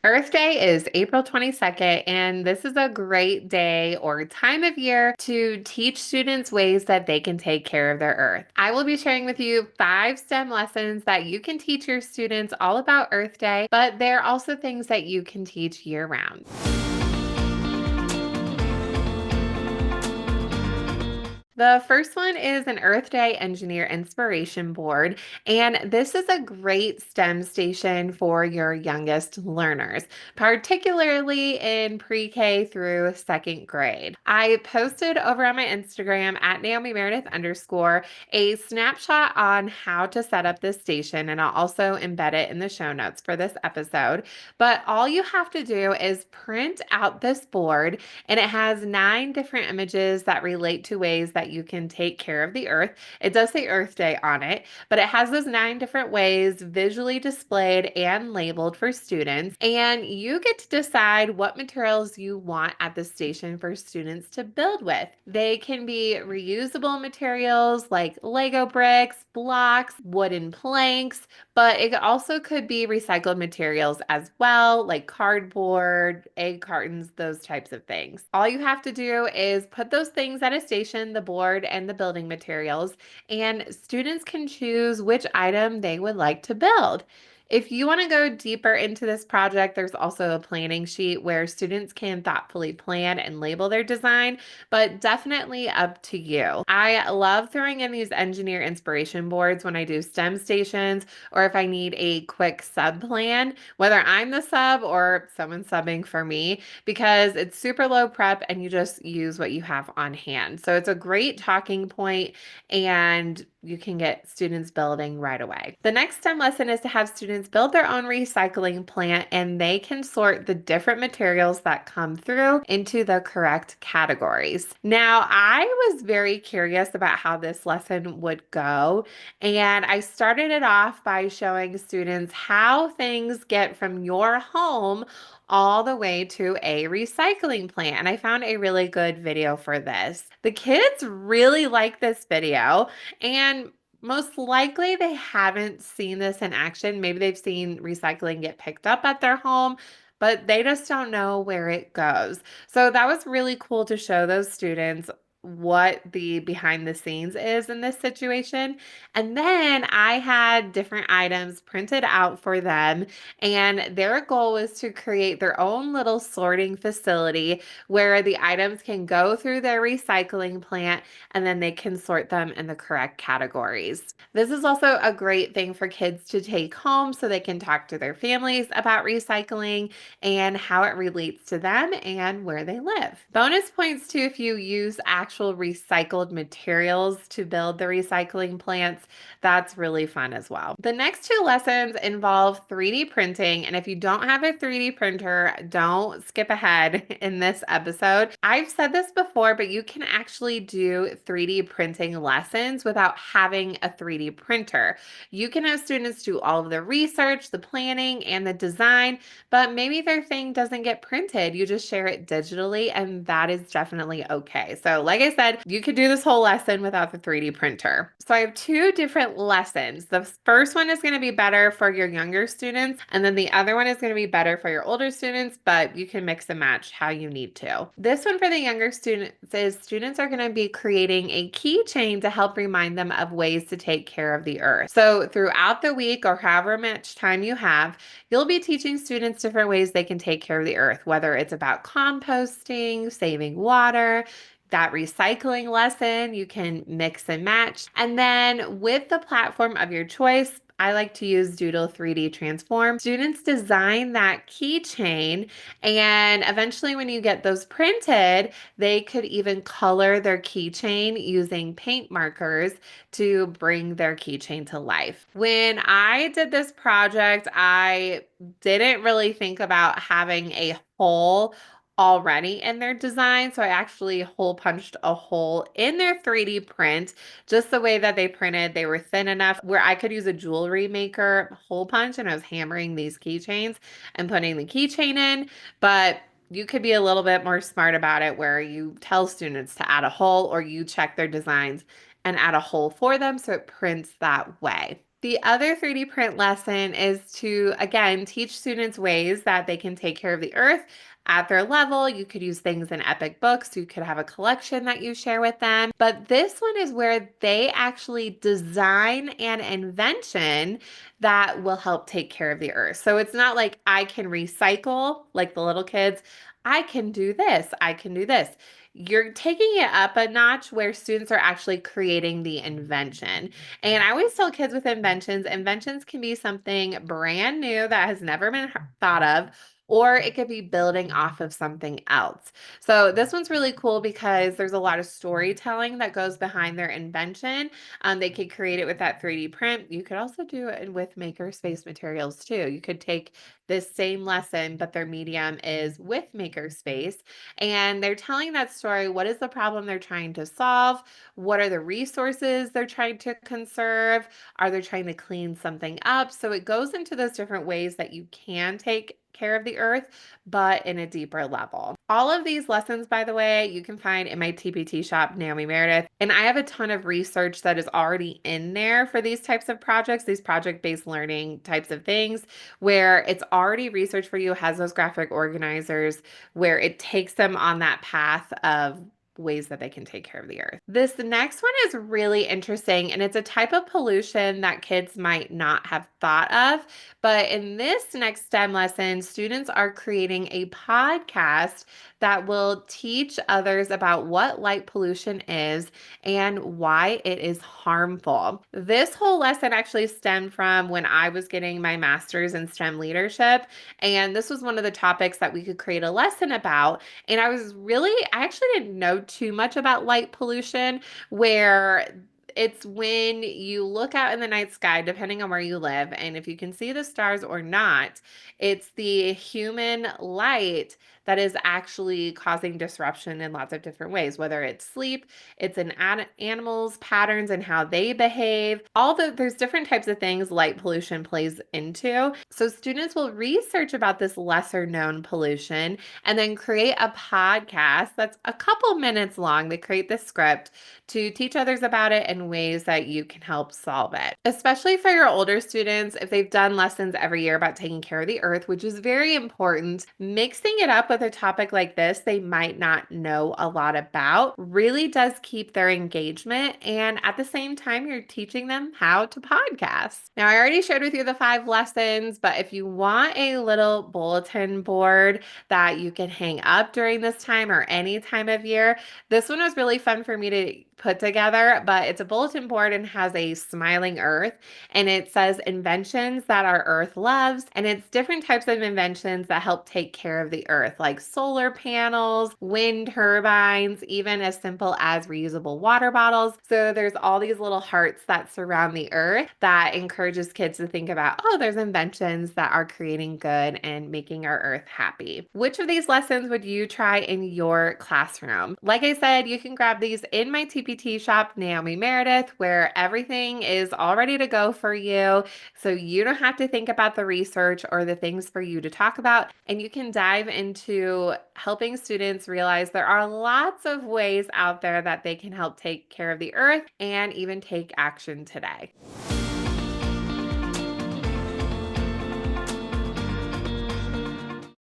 Earth Day is April 22nd, and this is a great day or time of year to teach students ways that they can take care of their earth. I will be sharing with you 5 STEM lessons that you can teach your students all about Earth Day, but they're also things that you can teach year round. The first one is an Earth Day Engineer Inspiration Board, and this is a great STEM station for your youngest learners, particularly in pre-K through second grade. I posted over on my Instagram at Naomi Meredith underscore a snapshot on how to set up this station, and I'll also embed it in the show notes for this episode. But all you have to do is print out this board, and it has 9 different images that relate to ways that you can take care of the earth. It does say Earth Day on it, but it has those 9 different ways visually displayed and labeled for students. And you get to decide what materials you want at the station for students to build with. They can be reusable materials like Lego bricks, blocks, wooden planks, but it also could be recycled materials as well, like cardboard, egg cartons, those types of things. All you have to do is put those things at a station, the board and the building materials, and students can choose which item they would like to build. If you want to go deeper into this project, there's also a planning sheet where students can thoughtfully plan and label their design, but definitely up to you. I love throwing in these engineer inspiration boards when I do STEM stations or if I need a quick sub plan, whether I'm the sub or someone subbing for me, because it's super low prep and you just use what you have on hand. So it's a great talking point and you can get students building right away. The next STEM lesson is to have students build their own recycling plant and they can sort the different materials that come through into the correct categories. Now, I was very curious about how this lesson would go, and I started it off by showing students how things get from your home all the way to a recycling plant. And I found a really good video for this. The kids really like this video, and most likely they haven't seen this in action. Maybe they've seen recycling get picked up at their home, but they just don't know where it goes. So that was really cool to show those students what the behind the scenes is in this situation. And then I had different items printed out for them, and their goal was to create their own little sorting facility where the items can go through their recycling plant and then they can sort them in the correct categories. This is also a great thing for kids to take home so they can talk to their families about recycling and how it relates to them and where they live. Bonus points too if you use actual recycled materials to build the recycling plants. That's really fun as well. The next 2 lessons involve 3D printing, and if you don't have a 3D printer, don't skip ahead in this episode. I've said this before, but you can actually do 3D printing lessons without having a 3D printer. You can have students do all of the research, the planning, and the design, but maybe their thing doesn't get printed. You just share it digitally, and that is definitely okay. So, like I said, you could do this whole lesson without the 3D printer. So, I have 2 different lessons. The first one is going to be better for your younger students, and then the other one is going to be better for your older students, but you can mix and match how you need to. This one for the younger students is students are going to be creating a keychain to help remind them of ways to take care of the earth. So, throughout the week or however much time you have, you'll be teaching students different ways they can take care of the earth, whether it's about composting, saving water, that recycling lesson, you can mix and match. And then with the platform of your choice, I like to use Doodle 3D Transform. Students design that keychain, and eventually, when you get those printed, they could even color their keychain using paint markers to bring their keychain to life. When I did this project, I didn't really think about having a hole already in their design. So I actually hole punched a hole in their 3D print, just the way that they printed. They were thin enough where I could use a jewelry maker hole punch, and I was hammering these keychains and putting the keychain in. But you could be a little bit more smart about it where you tell students to add a hole or you check their designs and add a hole for them so it prints that way. The other 3D print lesson is to, again, teach students ways that they can take care of the earth at their level. You could use things in epic books. You could have a collection that you share with them. But this one is where they actually design an invention that will help take care of the earth. So it's not like I can recycle like the little kids. I can do this. I can do this. You're taking it up a notch where students are actually creating the invention. And I always tell kids with inventions can be something brand new that has never been thought of, or it could be building off of something else. So this one's really cool because there's a lot of storytelling that goes behind their invention. They could create it with that 3D print. You could also do it with makerspace materials too. You could take this same lesson, but their medium is with makerspace, and they're telling that story. What is the problem they're trying to solve? What are the resources they're trying to conserve? Are they trying to clean something up? So it goes into those different ways that you can take care of the earth, but in a deeper level. All of these lessons, by the way, you can find in my TPT shop, Naomi Meredith. And I have a ton of research that is already in there for these types of projects, these project-based learning types of things, where it's already research for you, has those graphic organizers, where it takes them on that path of ways that they can take care of the earth. This next one is really interesting, and it's a type of pollution that kids might not have thought of. But in this next STEM lesson, students are creating a podcast that will teach others about what light pollution is and why it is harmful. This whole lesson actually stemmed from when I was getting my master's in STEM leadership, and this was one of the topics that we could create a lesson about. And I actually didn't know too much about light pollution, where it's when you look out in the night sky, depending on where you live, and if you can see the stars or not, it's the human light that is actually causing disruption in lots of different ways, whether it's sleep, it's in animals' patterns and how they behave. There's different types of things light pollution plays into. So students will research about this lesser known pollution and then create a podcast that's a couple minutes long. They create the script to teach others about it and ways that you can help solve it. Especially for your older students, if they've done lessons every year about taking care of the earth, which is very important, mixing it up with a topic like this they might not know a lot about really does keep their engagement. And at the same time, you're teaching them how to podcast. Now, I already shared with you the 5 lessons, but if you want a little bulletin board that you can hang up during this time or any time of year, this one was really fun for me to put together, but it's a bulletin board and has a smiling earth, and it says inventions that our earth loves, and it's different types of inventions that help take care of the earth, like solar panels, wind turbines, even as simple as reusable water bottles. So there's all these little hearts that surround the earth that encourages kids to think about, oh, there's inventions that are creating good and making our earth happy. Which of these lessons would you try in your classroom? Like I said, you can grab these in my TPT shop, Naomi Meredith, where everything is all ready to go for you. So you don't have to think about the research or the things for you to talk about. And you can dive into helping students realize there are lots of ways out there that they can help take care of the earth and even take action today.